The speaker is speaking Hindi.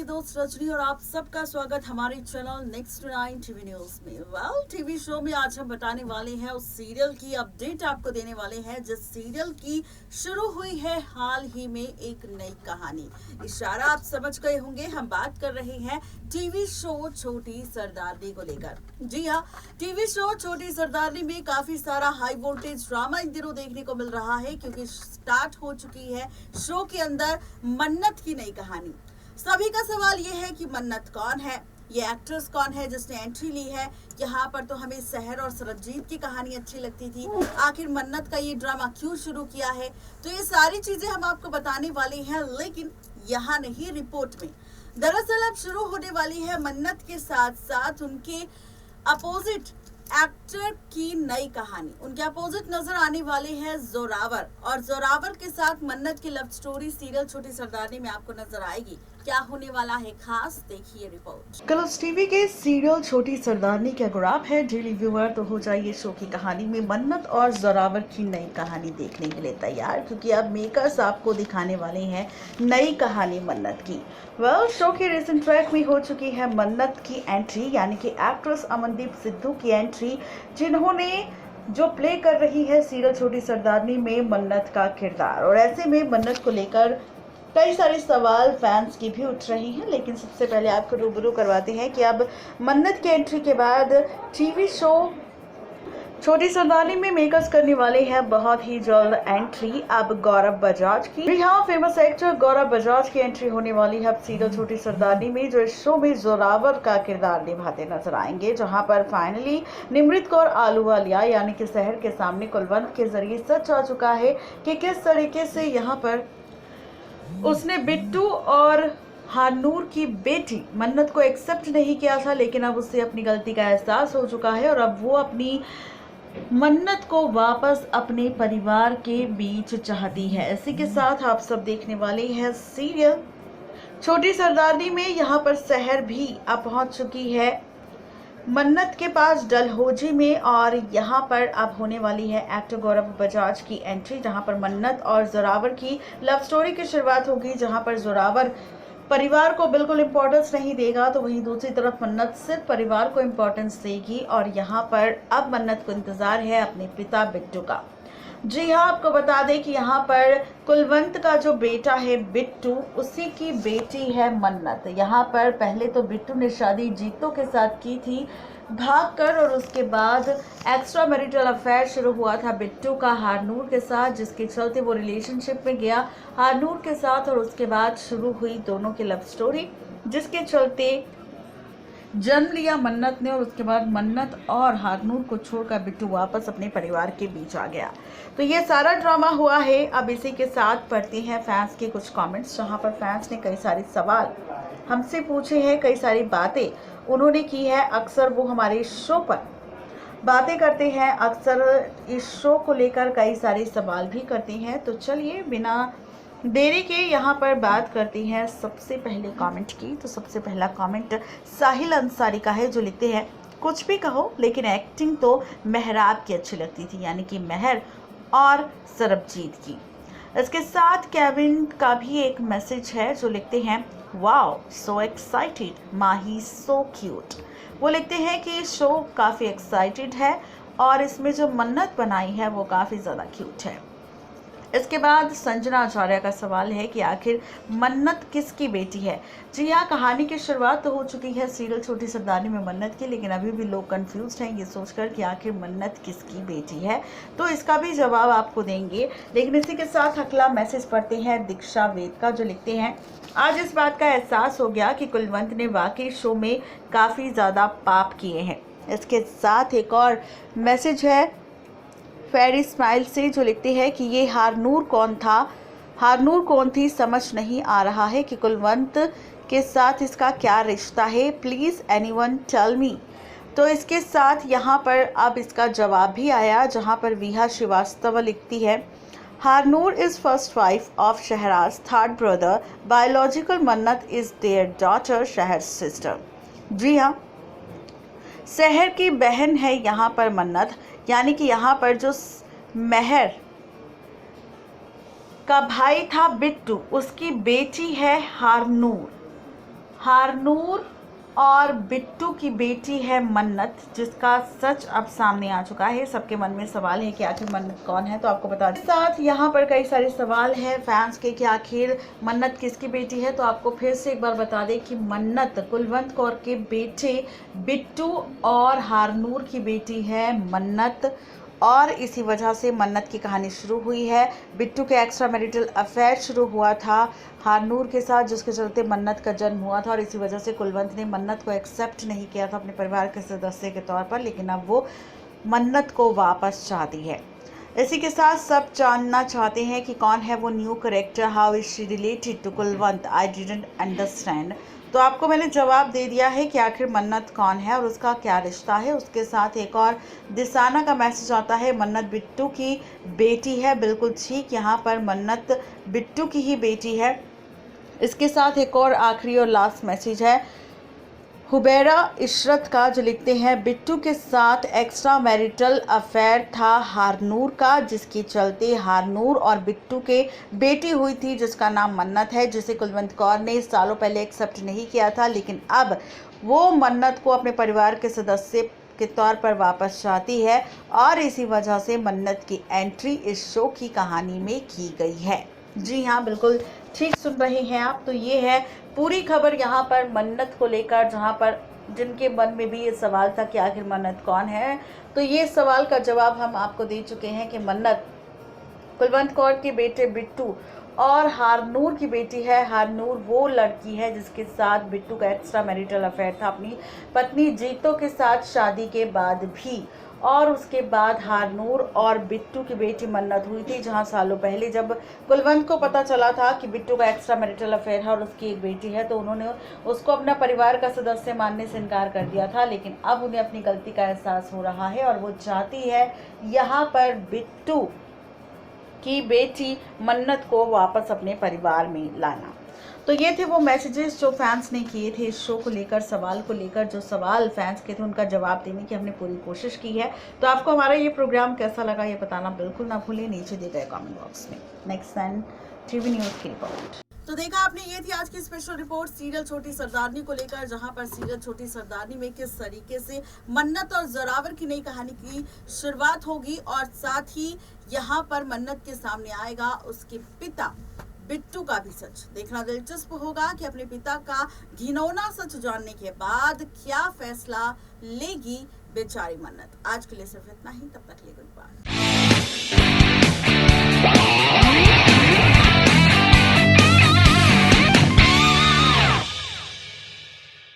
आपकी दोस्त रजनी और आप सबका स्वागत हमारे चैनल नेक्स्ट 9 टीवी न्यूज में। टीवी शो में आज हम बताने वाले हैं उस सीरियल की अपडेट आपको देने वाले हैं जिस सीरियल की शुरू हुई है हाल ही में एक नई कहानी। इशारा आप समझ गए होंगे, हम बात कर रहे हैं टीवी शो छोटी सरदारनी को लेकर। जी हाँ, टीवी शो छोटी सरदारनी में काफी सारा हाई वोल्टेज ड्रामा इन दिनों देखने को मिल रहा है क्योंकि स्टार्ट हो चुकी है शो के अंदर मन्नत की नई कहानी। सभी का सवाल ये है कि मन्नत कौन है, ये एक्ट्रेस कौन है जिसने एंट्री ली है। यहाँ पर तो हमें सहर और सरबजीत की कहानी अच्छी लगती थी, आखिर मन्नत का ये ड्रामा क्यों शुरू किया है, तो ये सारी चीजें हम आपको बताने वाले हैं, लेकिन यहाँ नहीं रिपोर्ट में। दरअसल अब शुरू होने वाली है मन्नत के साथ साथ उनके अपोजिट एक्टर की नई कहानी। उनके अपोजिट नजर आने वाले हैं जोरावर, और जोरावर के साथ मन्नत की लव स्टोरी सीरियल छोटी सरदारनी में आपको नजर आएगी। क्या होने वाला है खास, देखिए रिपोर्ट। कलर्स टीवी के सीरियल छोटी सरदारनी के अगर आप है डेली व्यूअर तो हो जाइए शो की कहानी में मन्नत और जोरावर की नई कहानी देखने के लिए तैयार, क्योंकि अब मेकर्स आपको दिखाने वाले हैं नई कहानी मन्नत की। शो के रिसेंट ट्रैक में हो चुकी है मन्नत की एंट्री, यानी कि एक्ट्रेस अमनदीप सिद्धू की एंट्री, जिन्होंने जो प्ले कर रही है सीरियल छोटी सरदारनी में मन्नत का किरदार। और ऐसे में मन्नत को लेकर कई सारे सवाल फैंस की भी उठ रही हैं, लेकिन सबसे पहले आपको रूबरू करवाते हैं कि अब मन्नत की एंट्री के बाद टीवी शो छोटी सरदारनी में मेकर्स करने वाले हैं बहुत ही जल्द एंट्री अब गौरव बजाज की। जी हाँ, फेमस एक्टर गौरव बजाज की एंट्री होने वाली है अब सीरियल छोटी सरदारनी में, जो इस शो में जोरावर का किरदार निभाते नजर आएंगे, जहां पर फाइनली निमृत कौर आलूवालिया यानी कि सहर के सामने कुलवंत के जरिए सच आ चुका है कि किस तरीके से यहाँ पर उसने बिट्टू और हारनूर की बेटी मन्नत को एक्सेप्ट नहीं किया था, लेकिन अब उससे अपनी गलती का एहसास हो चुका है और अब वो अपनी मन्नत को वापस अपने परिवार के बीच चाहती है। इसी के साथ आप सब देखने वाले हैं सीरियल छोटी सरदारनी में। यहाँ पर सहर भी अब पहुंच चुकी है मन्नत के पास डलहौजी में, और यहाँ पर अब होने वाली है एक्टर गौरव बजाज की एंट्री, जहाँ पर मन्नत और जोरावर की लव स्टोरी की शुरुआत होगी, जहाँ पर जोरावर परिवार को बिल्कुल इम्पोर्टेंस नहीं देगा, तो वहीं दूसरी तरफ मन्नत सिर्फ परिवार को इम्पोर्टेंस देगी। और यहाँ पर अब मन्नत को इंतजार है अपने पिता बिट्टू का। जी हाँ, आपको बता दें कि यहाँ पर कुलवंत का जो बेटा है बिट्टू, उसी की बेटी है मन्नत। यहाँ पर पहले तो बिट्टू ने शादी जीतो के साथ की थी भागकर, और उसके बाद एक्स्ट्रा मैरिटल अफेयर शुरू हुआ था बिट्टू का हारनूर के साथ, जिसके चलते वो रिलेशनशिप में गया हारनूर के साथ, और उसके बाद शुरू हुई दोनों की लव स्टोरी, जिसके चलते जन्म लिया मन्नत ने, और उसके बाद मन्नत और हारनूर को छोड़कर बिट्टू वापस अपने परिवार के बीच आ गया। तो ये सारा ड्रामा हुआ है। अब इसी के साथ पढ़ते हैं फैंस के कुछ कमेंट्स, जहां पर फैंस ने कई सारे सवाल हमसे पूछे हैं, कई सारी बातें उन्होंने की है। अक्सर वो हमारे शो पर बातें करते हैं, अक्सर इस शो को लेकर कई सारे सवाल भी करते हैं। तो चलिए बिना देरी के यहाँ पर बात करती हैं सबसे पहले कमेंट की। तो सबसे पहला कमेंट साहिल अंसारी का है, जो लिखते हैं कुछ भी कहो लेकिन एक्टिंग तो मेहराब की अच्छी लगती थी, यानी कि महर और सरबजीत की। इसके साथ केविन का भी एक मैसेज है, जो लिखते हैं वाओ सो एक्साइटेड माही सो क्यूट। वो लिखते हैं कि शो काफ़ी एक्साइटेड है और इसमें जो मन्नत बनाई है वो काफ़ी ज़्यादा क्यूट है। इसके बाद संजना आचार्य का सवाल है कि आखिर मन्नत किसकी बेटी है। जी हाँ, कहानी की शुरुआत तो हो चुकी है सीरियल छोटी सरदारनी में मन्नत की, लेकिन अभी भी लोग कंफ्यूज हैं ये सोचकर कि आखिर मन्नत किसकी बेटी है, तो इसका भी जवाब आपको देंगे। लेकिन इसी के साथ अगला मैसेज पढ़ते हैं दीक्षा वेद का, जो लिखते हैं आज इस बात का एहसास हो गया कि कुलवंत ने वाकई शो में काफ़ी ज़्यादा पाप किए हैं। इसके साथ एक और मैसेज है फेरी स्माइल से, जो लिखते हैं कि ये हारनूर कौन था, हारनूर कौन थी, समझ नहीं आ रहा है कि कुलवंत के साथ इसका क्या रिश्ता है, प्लीज़ एनीवन टेल मी। तो इसके साथ यहाँ पर अब इसका जवाब भी आया, जहाँ पर विहा श्रीवास्तव लिखती है Harnoor is first wife of Shahraj third brother, biological Mannat is their daughter Sehar sister. जी हाँ, सहर की बहन है यहाँ पर मन्नत, यानी कि यहाँ पर जो महर का भाई था बिट्टू, उसकी बेटी है हारनूर। हारनूर और बिट्टू की बेटी है मन्नत, जिसका सच अब सामने आ चुका है। सबके मन में सवाल है कि आखिर मन्नत कौन है, तो आपको बता दें। साथ यहाँ पर कई सारे सवाल हैं फैंस के कि आखिर मन्नत किसकी बेटी है। तो आपको फिर से एक बार बता दें कि मन्नत कुलवंत कौर के बेटे बिट्टू और हारनूर की बेटी है मन्नत, और इसी वजह से मन्नत की कहानी शुरू हुई है। बिट्टू के एक्स्ट्रा मैरिटल अफेयर शुरू हुआ था हारनूर के साथ, जिसके चलते मन्नत का जन्म हुआ था, और इसी वजह से कुलवंत ने मन्नत को एक्सेप्ट नहीं किया था अपने परिवार के सदस्य के तौर पर, लेकिन अब वो मन्नत को वापस चाहती है। इसी के साथ सब जानना चाहते हैं कि कौन है वो new character, how is she related to Kulwant, I didn't understand. तो आपको मैंने जवाब दे दिया है कि आखिर मन्नत कौन है और उसका क्या रिश्ता है। उसके साथ एक और दिसाना का मैसेज आता है, मन्नत बिट्टू की बेटी है। बिल्कुल ठीक, यहाँ पर मन्नत बिट्टू की ही बेटी है। इसके साथ एक और आखिरी और लास्ट मैसेज है हुबैरा इशरत का, जो लिखते हैं बिट्टू के साथ एक्स्ट्रा मैरिटल अफेयर था हारनूर का, जिसके चलते हारनूर और बिट्टू के बेटी हुई थी जिसका नाम मन्नत है, जिसे कुलवंत कौर ने सालों पहले एक्सेप्ट नहीं किया था, लेकिन अब वो मन्नत को अपने परिवार के सदस्य के तौर पर वापस चाहती है, और इसी वजह से मन्नत की एंट्री इस शो की कहानी में की गई है। जी हाँ, बिल्कुल ठीक सुन रहे हैं आप। तो ये है पूरी खबर यहाँ पर मन्नत को लेकर, जहाँ पर जिनके मन में भी ये सवाल था कि आखिर मन्नत कौन है, तो ये सवाल का जवाब हम आपको दे चुके हैं कि मन्नत कुलवंत कौर के बेटे बिट्टू और हारनूर की बेटी है। हारनूर वो लड़की है जिसके साथ बिट्टू का एक्स्ट्रा मैरिटल अफेयर था अपनी पत्नी जीतो के साथ शादी के बाद भी, और उसके बाद हारनूर और बिट्टू की बेटी मन्नत हुई थी, जहां सालों पहले जब कुलवंत को पता चला था कि बिट्टू का एक्स्ट्रा मैरिटल अफेयर है और उसकी एक बेटी है, तो उन्होंने उसको अपना परिवार का सदस्य मानने से इनकार कर दिया था। लेकिन अब उन्हें अपनी गलती का एहसास हो रहा है और वो चाहती है यहाँ पर बिट्टू की बेटी मन्नत को वापस अपने परिवार में लाना। तो ये थे वो मैसेजेस जो फैंस ने किए थे इस शो को लेकर, सवाल को लेकर। जो सवाल फैंस के थे उनका जवाब देने की हमने पूरी कोशिश की है। तो आपको हमारा ये प्रोग्राम कैसा लगा ये बताना बिल्कुल ना भूलें, नीचे दिए गए कमेंट बॉक्स में। नेक्स्ट टाइम टीवी न्यूज़ की रिपोर्ट। तो देखा आपने, ये थी आज की स्पेशल रिपोर्ट सीरियल छोटी सरदारनी को लेकर, जहां पर सीरियल छोटी सरदारनी में किस तरीके से मन्नत और जोरावर की नई कहानी की शुरुआत होगी, और साथ ही यहाँ पर मन्नत के सामने आएगा उसके पिता बिट्टू का भी सच। देखना दिलचस्प होगा कि अपने पिता का घिनौना सच जानने के बाद क्या फैसला लेगी बेचारी मन्नत। आज के लिए सिर्फ इतना ही, तब तक के लिए गुड बाय।